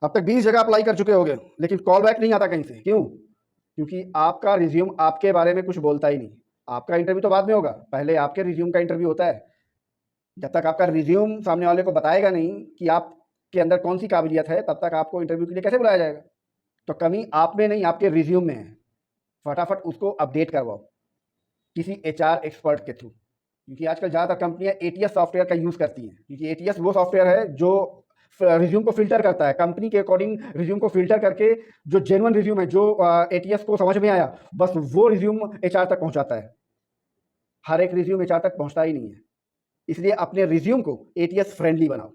अब तक 20 जगह अप्लाई कर चुके होगे, लेकिन कॉल बैक नहीं आता कहीं से। क्यों? क्योंकि आपका रिज्यूम आपके बारे में कुछ बोलता ही नहीं। आपका इंटरव्यू तो बाद में होगा, पहले आपके रिज्यूम का इंटरव्यू होता है। जब तक आपका रिज्यूम सामने वाले को बताएगा नहीं कि आपके अंदर कौन सी काबिलियत है, तब तक आपको इंटरव्यू के लिए कैसे बुलाया जाएगा? तो कमी आप में नहीं, आपके रिज्यूम में है। फटाफट उसको अपडेट करवाओ किसी एचआर एक्सपर्ट के थ्रू, क्योंकि आजकल ज़्यादातर कंपनियां एटीएस सॉफ्टवेयर का यूज़ करती हैं, क्योंकि एटीएस वो सॉफ्टवेयर है जो रिज्यूम को फिल्टर करता है, कंपनी के अकॉर्डिंग रिज्यूम को फिल्टर करके जो जेन्युइन रिज्यूम है, जो एटीएस को समझ में आया, बस वो रिज्यूम एचआर तक पहुंचाता है। हर एक रिज्यूम एचआर तक पहुंचता ही नहीं है, इसलिए अपने रिज्यूम को एटीएस फ्रेंडली बनाओ।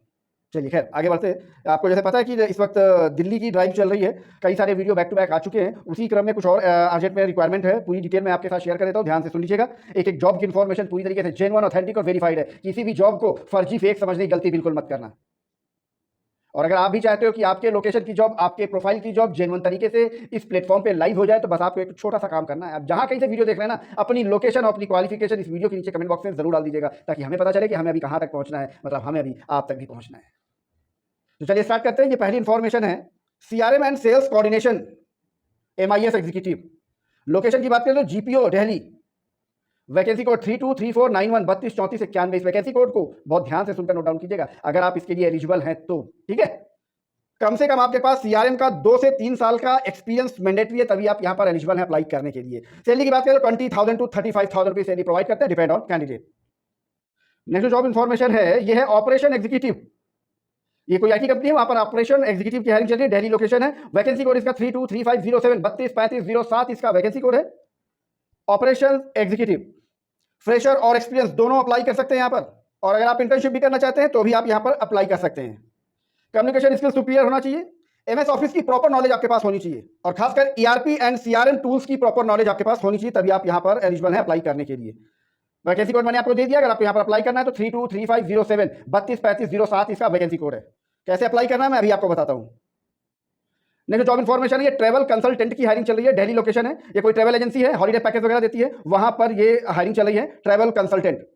चलिए खैर आगे बढ़ते हैं। आपको जैसे पता है कि इस वक्त दिल्ली की ड्राइव चल रही है, कई सारे वीडियो बैक टू बैक आ चुके हैं। उसी क्रम में कुछ और अर्जेंट में रिक्वायरमेंट है, पूरी डिटेल में आपके साथ शेयर कर देता हूँ, ध्यान से सुन लीजिएगा। एक जॉब की इन्फॉर्मेशन पूरी तरीके से जेन्युइन, ऑथेंटिक और वेरीफाइड है। किसी भी जॉब को फर्जी फेक समझने की गलती बिल्कुल मत करना। और अगर आप भी चाहते हो कि आपके लोकेशन की जॉब, आपके प्रोफाइल की जॉब जेन्युइन तरीके से इस प्लेटफॉर्म पे लाइव हो जाए, तो बस आपको एक छोटा सा काम करना है। आप जहां कहीं से वीडियो देख रहे हैं ना, अपनी लोकेशन और अपनी क्वालिफिकेशन इस वीडियो के नीचे कमेंट बॉक्स में जरूर डाल दीजिएगा, ताकि हमें पता चले कि हमें अभी कहां तक पहुंचना है, मतलब हमें अभी आप तक भी पहुंचना है। तो चलिए स्टार्ट करते हैं। ये पहली इंफॉर्मेशन है, CRM and sales coordination, MIS executive. Location की बात करें तो जीपीओ दिल्ली। Vacancy code 323491 32 34 91। इस वैकेंसी कोड को बहुत ध्यान से सुनकर नोट डाउन कीजिएगा, अगर आप इसके लिए एलिजिबल हैं तो। ठीक है, कम से कम आपके पास सीआरएम का 2 से 3 साल का एक्सपीरियंस मैंडेटरी है, तभी आप यहां पर एलिजिबल हैं अप्लाई करने के लिए। सैलरी की बात करें तो 20,000 टू 35,000 रुपीज सैलरी प्रोवाइड करते हैं, depend on candidate. Next job information है, ये है ऑपरेशन एग्जीक्यूटिव। ये कोई आईटी कंपनी है, वहां पर ऑपरेशन एग्जीक्यूटिव की हायरिंग चल रही है, दिल्ली लोकेशन है। वैकेंसी कोड इसका 323507 32 3507 इसका वैकेंसी कोड है। ऑपरेशन एग्जीक्यूटिव, फ्रेशर और एक्सपीरियंस दोनों अप्लाई कर सकते हैं यहाँ पर, और अगर आप इंटर्नशिप भी करना चाहते हैं तो भी आप यहाँ पर अप्लाई कर सकते हैं। कम्युनिकेशन स्किल सुपीरियर होना चाहिए, एमएस ऑफिस की प्रॉपर नॉलेज आपके पास होनी चाहिए, और खासकर ईआरपी एंड सीआरएम टूल्स की प्रॉपर नॉलेज आपके पास होनी चाहिए, तभी आप यहाँ पर एलिजिबल हैं अप्लाई करने के लिए। वैकेंसी कोड मैंने आपको दे दिया, अगर आपको यहाँ पर अप्लाई करना है तो 323507 32 3507 इसका वैकेंसी कोड है। कैसे अप्लाई करना है मैं अभी आपको बताता हूँ। नेक्स्ट जॉब इन्फॉर्मेशन है, ये ट्रैवल कंसल्टेंट की हायरिंग चल रही है, दिल्ली लोकेशन है। ये कोई ट्रैवल एजेंसी है, हॉलीडे पैकेज वगैरह देती है, वहां पर ये हायरिंग चल रही है, ट्रैवल कंसल्टेंट।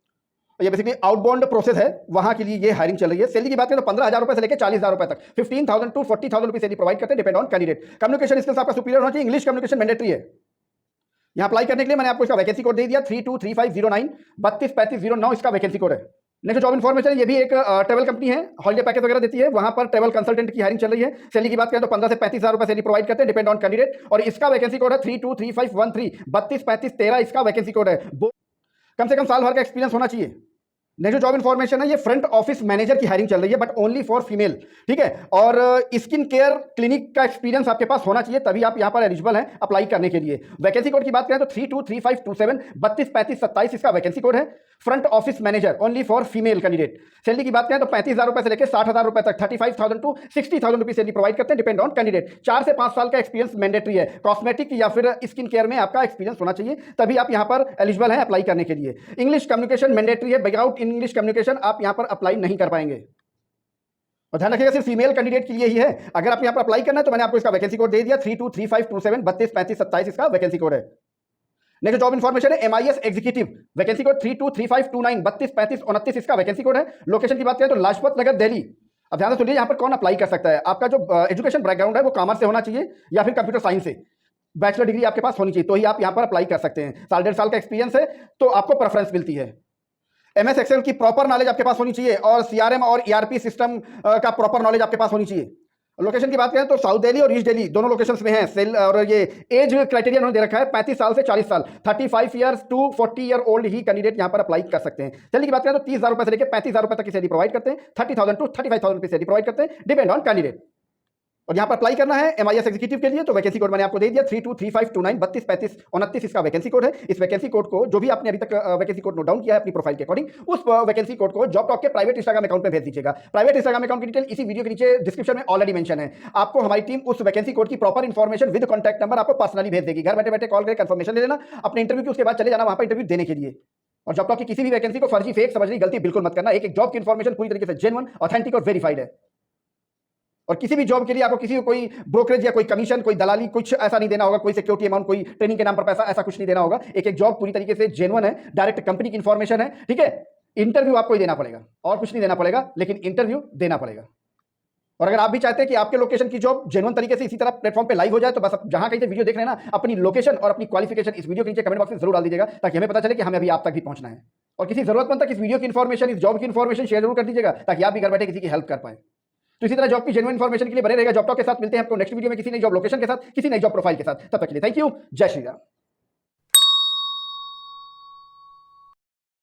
ये बेसिकली आउटबाउंड प्रोसेस है, वहां के लिए ये हायरिंग चल रही है। सैलरी की बात करें तो 15,000 रुपए से लेकर 40,000 रुपए तक, 15,000 टू 40,000 रुपए सैलरी प्रोवाइड करते हैं, depend on candidate. Communication skills आपका सुपीरियर होना चाहिए, इंग्लिश कम्युनिकेशन मैंडेटरी है। यहां अप्लाई करने के लिए मैंने आपको इसका वैकेंसी कोड दे दिया, 323509 32 3509 इसका वैकेंसी कोड है। नेक्स्ट जॉब इन्फॉर्मेशन, ये भी एक ट्रैवल कंपनी है, हॉलीडे पैकेज वगैरह देती है, वहां पर ट्रैवल कंसल्टेंट की हायरिंग चल रही है। सैलरी की बात करें तो 15 से 35,000 रुपए सैलरी प्रोवाइड करते हैं, डिपेंड ऑन कैंडिडेट, और इसका वैकेंसी कोड है 323513 32 35 13 इसका वैकेंसी कोड है। कम से कम साल भर का एक्सपीरियंस होना चाहिए। नेक्स्ट जॉब इन्फॉर्मेशन है, ये फ्रंट ऑफिस मैनेजर की हायरिंग चल रही है, बट ओनली फॉर फीमेल। ठीक है, और स्किन केयर क्लिनिक का एक्सपीरियंस आपके पास होना चाहिए, तभी आप यहां पर एलिजिबल हैं अप्लाई करने के लिए। वैकेंसी कोड की बात करें तो 323527 32 35 27 इसका वैकेंसी कोड है। Front office manager only for female candidate. Salary की बात करें तो 35,000 रुपए से लेकर 60,000 रुपए तक, 35,000 टू 60,000 रुपीज सैलरी प्रोवाइड करते हैं, डिपेंड ऑन कैंडिडेट। 4 से 5 साल का एक्सपीरियंस मैंडेटरी है, कॉस्मेटिक या फिर स्किन केयर में आपका एक्सपीरियंस होना चाहिए, तभी आप यहां पर एलिजिबल हैं अप्लाई करने के लिए। इंग्लिश कम्युनिकेशन मैंडेटरी है, विदाउट इंग्लिश कम्युनिकेशन आप यहां पर अप्लाई नहीं कर पाएंगे। और ध्यान रखिएगा, सिर्फ फीमेल कैंडिडेट के लिए ही है। अगर आप यहां पर अप्लाई करना है तो मैंने आपको इसका वैकेंसी कोड दे दिया, 323527 32 35 27 इसका वैकेंसी कोड है। नेक्स्ट जॉब इन्फॉर्मेशन है, एमआईएस एग्जीक्यूटिव। वैकेंसी कोड 323529 32 35 29 इसका वैकेंसी कोड है। लोकेशन की बात करें तो लाजपत नगर दिल्ली। अब ध्यान से सुनिए, यहां पर कौन अप्लाई कर सकता है। आपका जो एजुकेशन बैकग्राउंड है वो कॉमर्स से होना चाहिए या फिर कंप्यूटर साइंस से, बैचलर डिग्री आपके पास होनी चाहिए, तो ही आप यहां पर अप्लाई कर सकते हैं। साल 1.5 साल का एक्सपीरियंस है तो आपको प्रेफरेंस मिलती है। एमएस एक्सेल की प्रॉपर नॉलेज आपके पास होनी चाहिए, और सीआरएम और ईआरपी सिस्टम का प्रॉपर नॉलेज आपके पास होनी चाहिए। लोकेशन की बात करें तो साउथ दिल्ली और ईस्ट दिल्ली दोनों लोकेशंस में है। सेल और ये एज क्राइटेरिया उन्होंने दे रखा है 35 साल से 40 साल, 35 ईयर्स टू 40 ईयर ओल्ड ही कैंडिडेट यहां पर अप्लाई कर सकते हैं। सैलरी की बात करें तो 30,000 रुपए से लेकर 35,000 रुपए तक की सैलरी प्रोवाइड करते हैं, 30,000 टू 35,000 रुपए सैलरी प्रोवाइड करते हैं, डिपेंड ऑन कैंडिडेट। और यहां पर अप्लाई करना है एमआईएस एग्जीक्यूटिव के लिए, तो वैकेंसी कोड मैंने आपको दे दिया, 323529 32 35 29 इसका वैकेंसी कोड है। इस वैकेंसी कोड को, जो भी आपने अभी तक वैकेंसी कोड नोट डाउन किया है अपनी प्रोफाइल के अकॉर्डिंग, उस वैकेंसी कोड को जॉब टॉक के प्राइवेट इंस्टाग्राम अकाउंट में भेज दीजिएगा। प्राइवेट इंस्टाग्राम अकाउंट की डिटेल इसी वीडियो के नीचे डिस्क्रिप्शन में ऑलरेडी मेंशन है। आपको हमारी टीम उस वैकेंसी कोड की proper information with contact number आपको पर्सनली भेज देगी। घर बैठे बैठे कॉल करके कंफर्मेशन ले लेना अपने इंटरव्यू की, उसके बाद चले जाना वहां पर इंटरव्यू देने के लिए। और जॉब टॉक की किसी भी वैकेंसी को फर्जी फेक समझने की गलती बिल्कुल मत करना। एक जॉब की इन्फॉर्मेशन पूरी तरीके से जेन्युइन, ऑथेंटिक और वेरीफाइड है, और किसी भी जॉब के लिए आपको किसी को कोई ब्रोकरेज या कोई कमीशन, कोई दलाली, कुछ ऐसा नहीं देना होगा, कोई सिक्योरिटी अमाउंट, कोई ट्रेनिंग के नाम पर पैसा, ऐसा कुछ नहीं देना होगा। एक जॉब पूरी तरीके से जेन्युइन है, डायरेक्ट कंपनी की इंफॉर्मेशन है। ठीक है, इंटरव्यू आपको ही देना पड़ेगा और कुछ नहीं देना पड़ेगा, लेकिन इंटरव्यू देना पड़ेगा। और अगर आप भी चाहते हैं कि आपके लोकेशन की जॉब जेन्युइन तरीके से इसी तरह प्लेटफॉर्म पे लाइव हो जाए, तो बस जहां कहीं से वीडियो देख रहे हैं ना, अपनी लोकेशन और अपनी क्वालिफिकेशन इस वीडियो के नीचे कमेंट बॉक्स में जरूर डाल दीजिएगा, ताकि हमें पता चले कि हमें अभी आप तक भी पहुंचना है। और किसी जरूरतमंद तक इस वीडियो की इन्फॉर्मेशन, इस जॉब की इन्फॉर्मेशन शेयर जरूर कर दीजिएगा, ताकि आप भी घर बैठे किसी की हेल्प कर पाए। तो इसी तरह जॉब की जेन्युइन इन्फॉर्मेशन के लिए बने रहेगा जॉब टॉक के साथ। मिलते हैं आपको नेक्स्ट वीडियो में किसी नई जॉब लोकेशन के साथ, किसी नई जॉब प्रोफाइल के साथ। तब तक के लिए थैंक यू। जय श्री राम।